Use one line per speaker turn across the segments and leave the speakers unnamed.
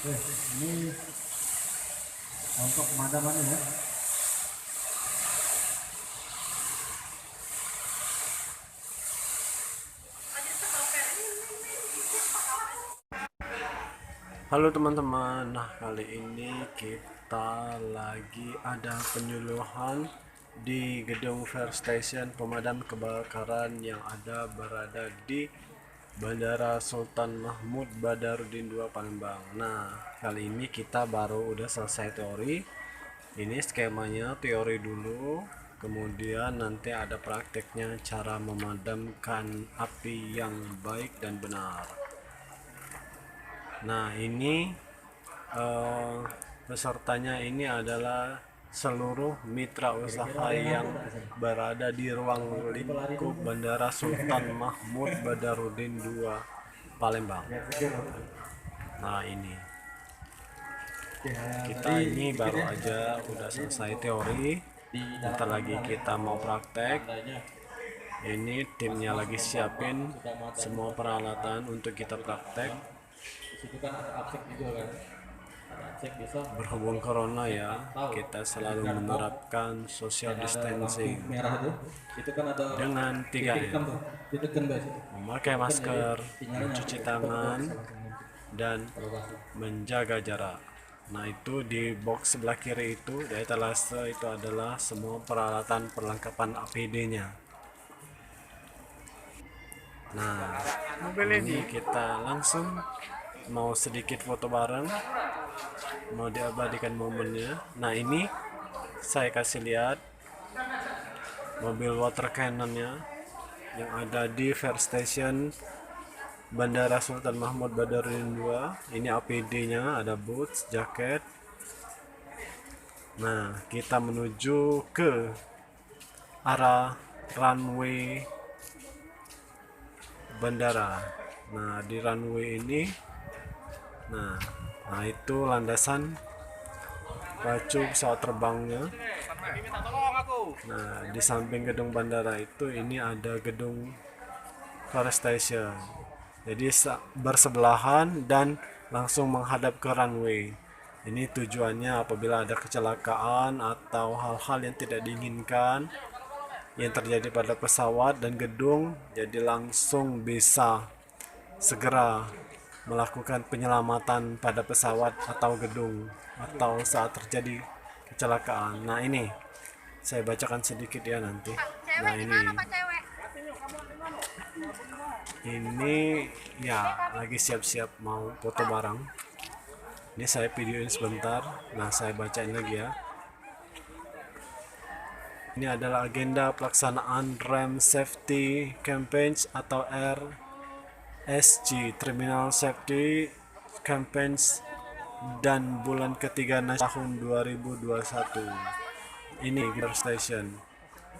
Ini untuk pemadaman ya.
Halo teman-teman, nah kali ini kita lagi ada penyuluhan di gedung Fire Station pemadam kebakaran yang berada di Bandara Sultan Mahmud Badarudin II Palembang. Nah, kali ini kita udah selesai teori. Ini skemanya, teori dulu, kemudian nanti ada prakteknya cara memadamkan api yang baik dan benar. Nah, ini pesertanya ini adalah seluruh mitra usaha yang berada di ruang lingkup Bandara Sultan Mahmud Badarudin II Palembang. Nah, ini kita ini baru aja udah selesai teori, bentar lagi kita mau praktek. Ini timnya lagi siapin semua peralatan untuk kita praktek.
Itu kan ada absek juga kan, ada absek biasa.
Berhubung corona ya, kita selalu menerapkan social distancing
Merah itu kan ada
dengan 3M, memakai masker, mencuci tangan, dan menjaga jarak. Nah, itu di box sebelah kiri itu di etalase itu adalah semua peralatan perlengkapan APD-nya. Nah, ini kita langsung mau sedikit foto bareng, mau diabadikan momennya. Nah, ini saya kasih lihat mobil water cannonnya yang ada di Fire Station Bandara Sultan Mahmud Badarudin II. Ini APD-nya, ada boots, jaket. Nah, kita menuju ke arah runway bandara. Nah, di runway ini, nah itu landasan pacu pesawat terbangnya. Nah, di samping gedung bandara itu ini ada gedung Fire Station. Jadi bersebelahan dan langsung menghadap ke runway. Ini tujuannya apabila ada kecelakaan atau hal-hal yang tidak diinginkan yang terjadi pada pesawat dan gedung, jadi langsung bisa segera melakukan penyelamatan pada pesawat atau gedung atau saat terjadi kecelakaan. Nah, ini saya bacakan sedikit ya nanti. Nah, ini ya lagi siap-siap mau foto bareng. Ini saya videoin sebentar. Nah, saya bacain lagi ya. Ini adalah agenda pelaksanaan RAM Safety Campaigns atau RSC, Terminal Safety Campaigns, dan bulan ketiga tahun 2021. Ini Fire Station.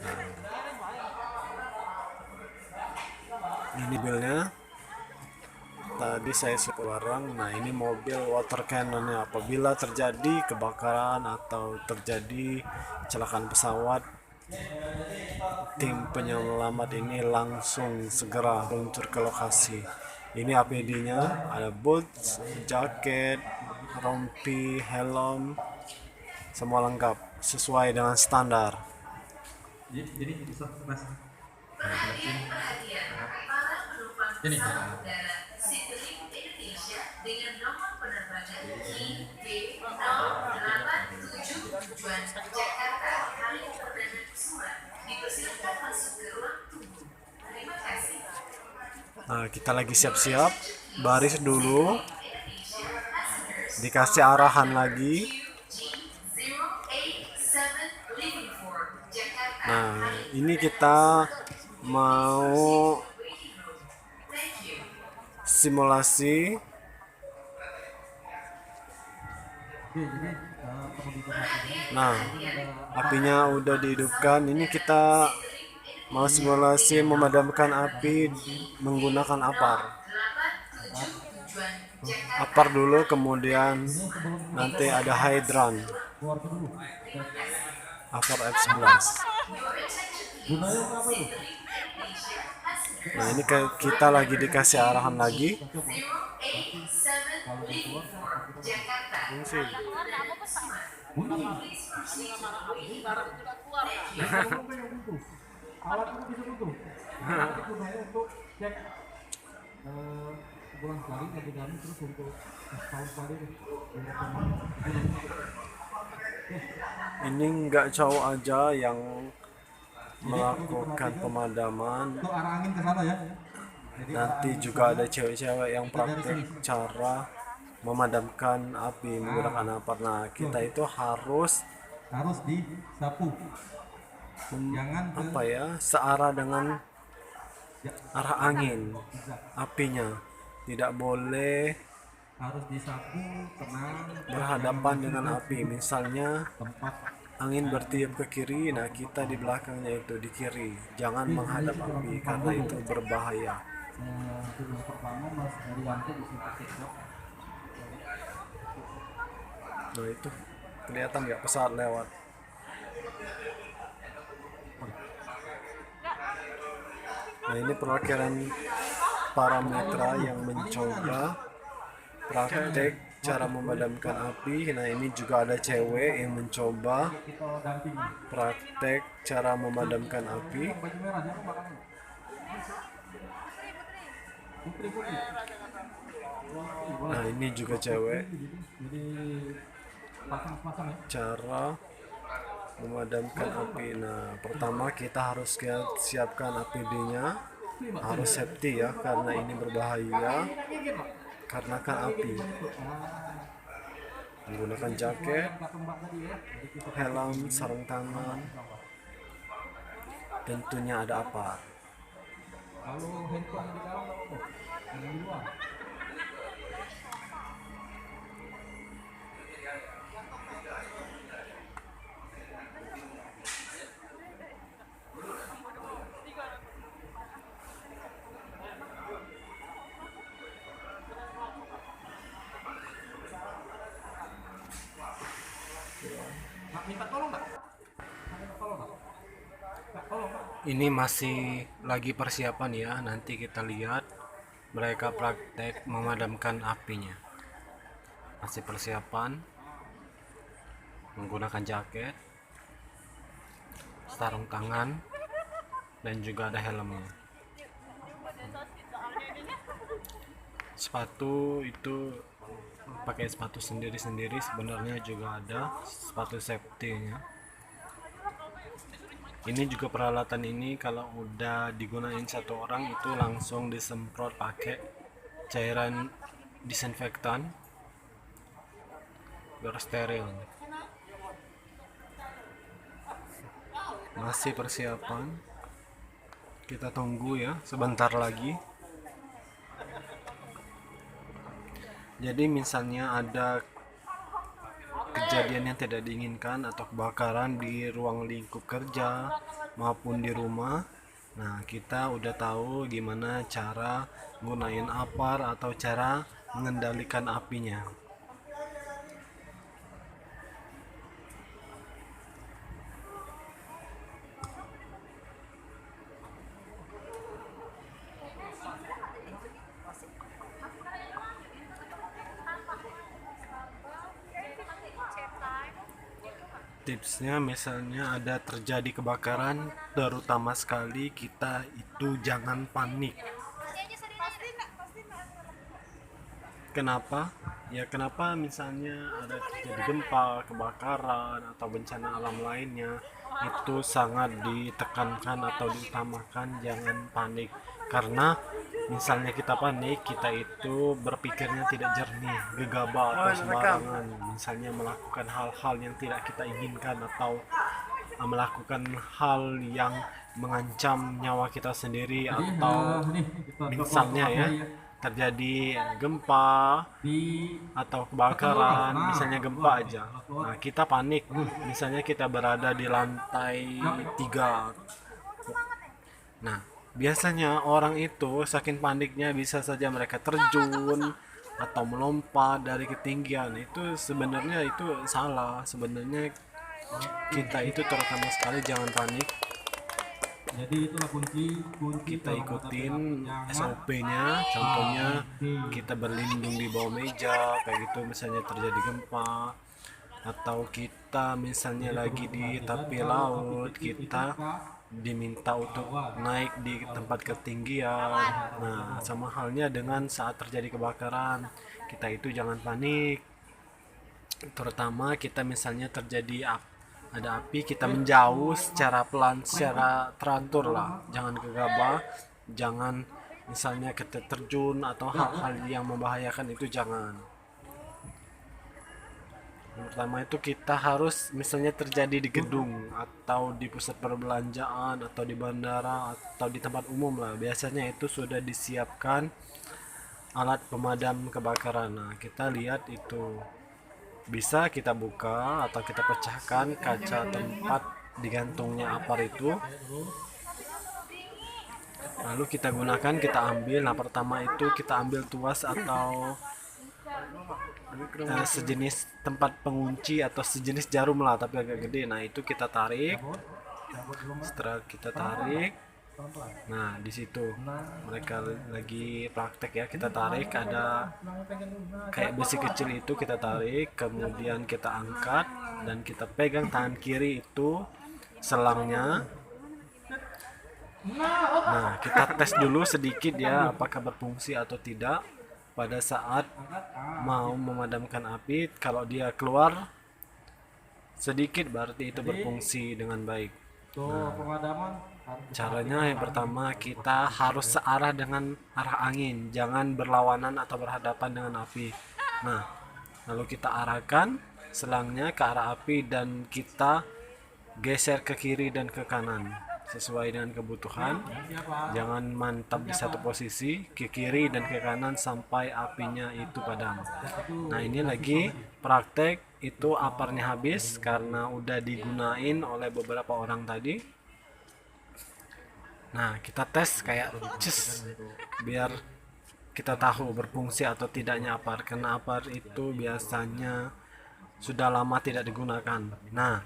Nah, ini mobilnya. Tadi saya suka barang. Nah, ini mobil water cannonnya. Apabila terjadi kebakaran atau terjadi kecelakaan pesawat, tim penyelamat ini langsung segera meluncur ke lokasi. Ini APD-nya, ada boots, jaket, rompi, helm, semua lengkap sesuai dengan standar.
Jadi bisa mas. Ini. Dengan nomor penerbangan ID087 tujuan Jakarta Halim Perdana Kusuma dipersilakan masuk ke ruang tunggu. Terima kasih.
Nah, kita lagi siap-siap, baris dulu, dikasih arahan lagi. Nah, ini kita mau simulasi. Nah, apinya udah dihidupkan. Ini kita mau simulasi memadamkan api menggunakan apar. Apar dulu, kemudian nanti ada hydran. Apar F11. Nah, ini kita lagi dikasih arahan lagi.
Jakarta,
Fungsi.
Please proceed to waiting.
Alat itu bisa butuh. Alat itu gunanya untuk cek sebulan sekali lebih dalam, terus untuk setahun sekali
Ini nggak cowok aja yang melakukan pemadaman,
untuk arah angin ke sana ya. Jadi
nanti juga ada cewek-cewek yang praktek cara memadamkan api menggunakan apar. Nah, kita itu harus
harus disapu. Jangan ke
apa ya, searah dengan
ya,
arah angin apinya, tidak boleh
harus disapu tenang
berhadapan dengan api. Misalnya
tempat
angin bertiup ke kiri, nah kita di belakangnya itu di kiri, jangan menghadap api karena itu berbahaya.
untuk yang pertama Mas Herianto bisa pakai jok.
Nah itu kelihatan nggak pesawat lewat. Nah ini perwakilan para mitra yang mencoba praktek cara memadamkan api. Nah ini juga ada cewek yang mencoba
Kita dampingi.
praktek cara memadamkan api.
Baju merah jangan belakangnya. Putri.
Nah ini juga cewek,
Jadi pasang ya.
cara memadamkan api. Nah pertama kita harus siapkan APD-nya, harus safety ya karena ini berbahaya karena kan api. Menggunakan jaket, helm, sarung tangan, tentunya ada apar.
Kalau handphone di dalam nggak apa-apa, jangan di luar. Nak minta tolong nggak? Minta tolong nggak? Nggak, tolong nggak?
Ini masih lagi persiapan ya, nanti kita lihat mereka praktek memadamkan apinya. Masih persiapan, menggunakan jaket, sarung tangan, dan juga ada helmnya. Sepatu itu pakai sepatu sendiri-sendiri, sebenarnya juga ada sepatu safety-nya. Ini juga peralatan ini kalau udah digunain satu orang itu langsung disemprot pakai cairan disinfektan biar steril. Masih persiapan, kita tunggu ya sebentar lagi. Jadi misalnya ada kejadian yang tidak diinginkan atau kebakaran di ruang lingkup kerja maupun di rumah, nah kita udah tahu gimana cara gunain apar atau cara mengendalikan apinya. Tipsnya misalnya ada terjadi kebakaran, terutama sekali kita itu jangan panik. Kenapa? Ya kenapa misalnya ada terjadi gempa, kebakaran, atau bencana alam lainnya, itu sangat ditekankan atau diutamakan jangan panik. Karena misalnya kita panik, kita itu berpikirnya tidak jernih, gegabah atau sembarangan. Misalnya melakukan hal-hal yang tidak kita inginkan atau melakukan hal yang mengancam nyawa kita sendiri, atau misalnya ya terjadi gempa
di
atau kebakaran, misalnya gempa aja. Nah, kita panik. Misalnya kita berada di lantai 3. Nah, biasanya orang itu saking paniknya bisa saja mereka terjun atau melompat dari ketinggian. Itu sebenarnya itu salah. Sebenarnya kita itu terutama sekali jangan panik.
Jadi itulah kunci
Kita
kalau
ikutin
menghadapi api.
SOP-nya, contohnya kita berlindung di bawah meja kayak gitu misalnya terjadi gempa, atau kita misalnya lagi di tepi laut, kita diminta untuk naik di tempat ketinggian. Nah, sama halnya dengan saat terjadi kebakaran, kita itu jangan panik. Terutama kita misalnya terjadi ada api, kita menjauh secara pelan, secara teratur lah, jangan gegabah, jangan misalnya kita terjun atau hal-hal yang membahayakan, itu jangan. Yang pertama itu kita harus misalnya terjadi di gedung atau di pusat perbelanjaan atau di bandara atau di tempat umum lah, biasanya itu sudah disiapkan alat pemadam kebakaran. Nah, kita lihat itu bisa kita buka atau kita pecahkan kaca tempat digantungnya apar itu, lalu kita gunakan, kita ambil. Nah, pertama itu kita ambil tuas atau sejenis tempat pengunci atau sejenis jarum lah tapi agak gede. Nah, itu kita tarik. Setelah kita tarik, nah di situ mereka lagi praktek ya, kita tarik, ada kayak besi kecil itu kita tarik, kemudian kita angkat dan kita pegang tangan kiri itu selangnya. Nah, kita tes dulu sedikit ya apakah berfungsi atau tidak pada saat mau memadamkan api. Kalau dia keluar sedikit berarti itu berfungsi dengan baik. Caranya yang pertama kita harus searah dengan arah angin, jangan berlawanan atau berhadapan dengan api. Nah, lalu kita arahkan selangnya ke arah api dan kita geser ke kiri dan ke kanan sesuai dengan kebutuhan. Jangan mantap di satu posisi, ke kiri dan ke kanan sampai apinya itu padam. Nah, ini lagi praktek, itu aparnya habis karena udah digunain oleh beberapa orang tadi. Nah, kita tes kayak biar kita tahu berfungsi atau tidaknya apar, karena apar itu biasanya sudah lama tidak digunakan. Nah,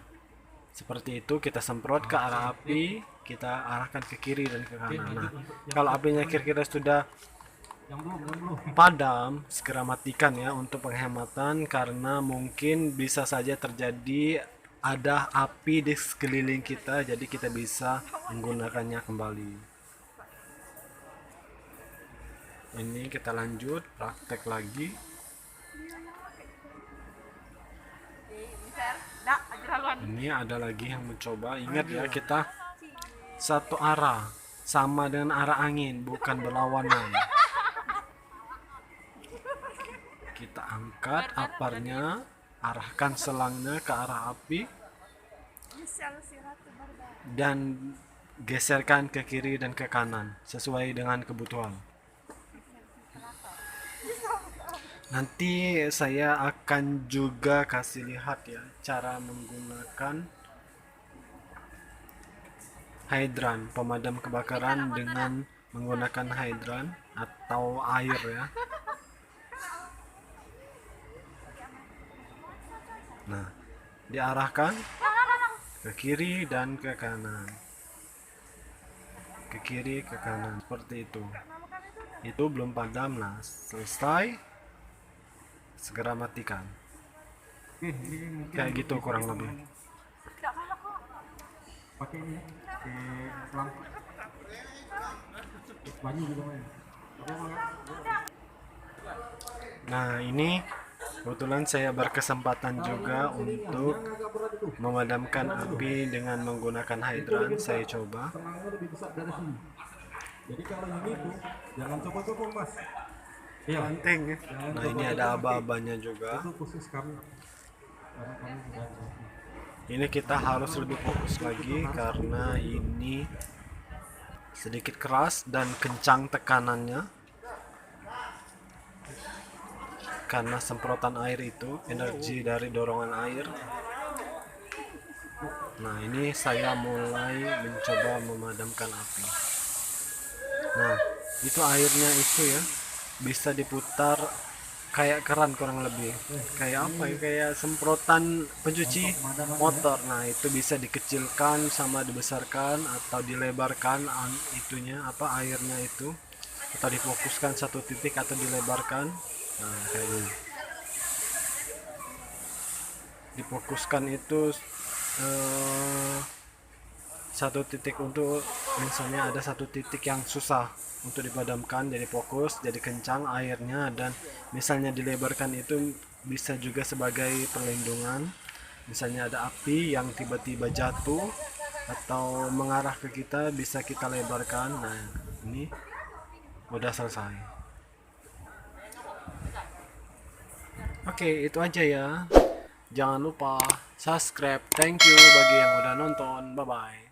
seperti itu kita semprot ke arah api, kita arahkan ke kiri dan ke kanan. Nah, kalau apinya kira-kira sudah padam, segera matikan ya untuk penghematan, karena mungkin bisa saja terjadi ada api di sekeliling kita, jadi kita bisa menggunakannya kembali. Ini kita lanjut praktek lagi. Ini ada lagi yang mencoba. Ingat ya, kita satu arah, sama dengan arah angin, bukan berlawanan. Kita angkat aparnya, arahkan selangnya ke arah api dan geserkan ke kiri dan ke kanan sesuai dengan kebutuhan. Nanti saya akan juga kasih lihat ya cara menggunakan hidran, pemadam kebakaran dengan menggunakan hidran atau air ya. Nah, diarahkan ke kiri dan ke kanan, ke kiri ke kanan seperti itu. Itu belum padam. Nah, selesai, segera matikan. Kayak gitu kurang lebih.
Pakai ini, pakai selang. Banyu juga main.
Nah, ini kebetulan saya berkesempatan juga untuk memadamkan api dengan menggunakan hidran. Saya coba.
Selangnya lebih besar dari sini. Jadi kalau yang itu jangan coba-coba mas. Iya.
Penting ya. Nah, ini ada aba-abanya juga.
Itu khusus kami. Karena kami sudah.
Ini kita harus lebih fokus lagi karena ini sedikit keras dan kencang tekanannya. Karena semprotan air itu, energi dari dorongan air. Nah, ini saya mulai mencoba memadamkan api. Nah, itu airnya itu ya bisa diputar kayak keran kurang lebih, kayak apa ya, kayak semprotan pencuci motor. Nah itu bisa dikecilkan sama dibesarkan atau dilebarkan itunya apa airnya itu, atau difokuskan satu titik atau dilebarkan. Nah kayak ini difokuskan itu satu titik, untuk misalnya ada satu titik yang susah untuk dipadamkan, jadi fokus, jadi kencang airnya. Dan misalnya dilebarkan itu bisa juga sebagai perlindungan, misalnya ada api yang tiba-tiba jatuh atau mengarah ke kita, bisa kita lebarkan. Nah ini udah selesai. Oke, itu aja ya. Jangan lupa subscribe. Thank you bagi yang udah nonton. Bye bye.